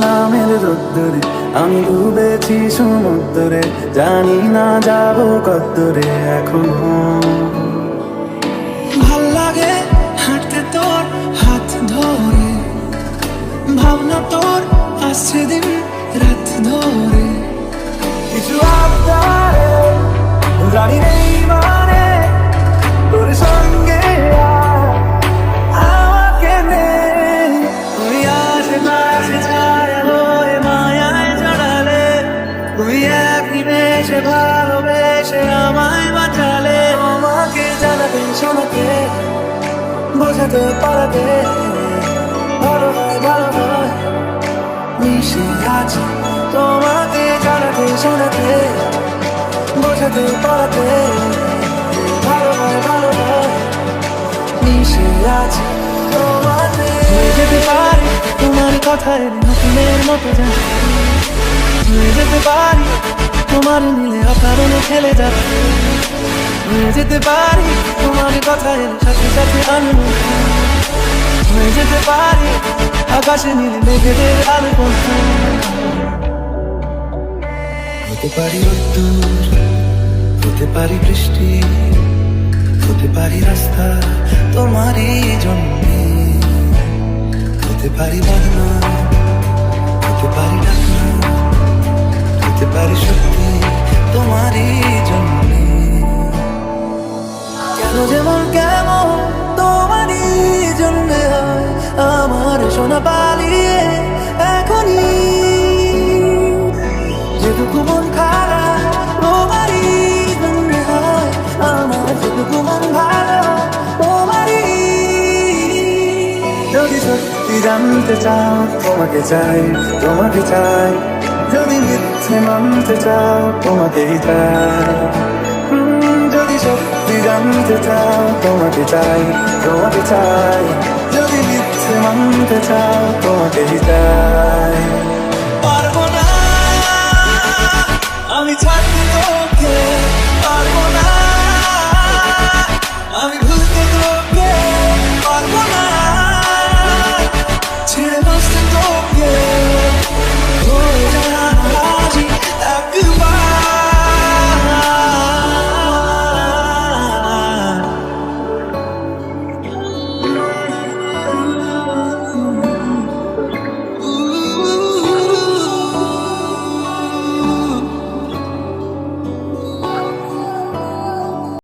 নামের রোদ্দুরে আমি ডুবেছি সমুদ্রে, জানি না যাবো কদ্দুরে এখনো। ভাল লাগে হাঁটতে তোর হাত ধরে, ভাবনা তোর আসছে দিন রাত ধরে। কিছু আবদারে জানি নেই মানে তোর সঙ্গে আমাকে নেই। তুই আশেপাশে ছায়া হয়ে মায়ায় জড়ালে, তুই এক নিমেষে ভালোবেসে আমায় বাঁচালে। আমাকে জানাতে শোনাতে বোঝাতে পারাতে ভালো নয় ভালো নয় মিশে আছি। তোমাকে জানাতে শোনাতে বোঝাতে পারাতে ভালো নয় ভালো নয় মিশে আছি তোমাতে। হয়ে যেতে পারি তোমার কথায় নতুনের মতো যা, হয়ে যেতে পারি তোমার মিলে অকারণে খেলে যাবে। হয়ে যেতে পারি তোমার কথায় সাথে সাথে আমি, হয়ে যেতে পারি আকাশে নীল মেঘেদের আলো পন্থা। হতে পারি রোদ্দুর, হতে পারি বৃষ্টি, হতে পারি রাস্তা তোমারই জন্যে। হতে পারি বাদনা, হতে পারি ডাকনা, হতে পারি সত্যি তোমারই জন্যে। কেন যেমন কেমন তোমারই জন্যে হয় আমার সোনা পালিয়ে এখনই। যেটুকু মন খারাপ তোমারই জন্যে হয় আমার, যেটুকু মন ভালো তোমারই। যদি সত্যি জানতে চাও তোমাকে চাই, তোমাকে চাই। যদি মিথ্যে মানতে চাও তোমাকেই চাই। যদি সত্যি জানতে চাও তোমাকে চাই, তোমাকে চাই। যদি মিথ্যে মানতে চাও তোমাকেই চাই। পারবো না আমি ছাড়তে তোকে, পারবো না।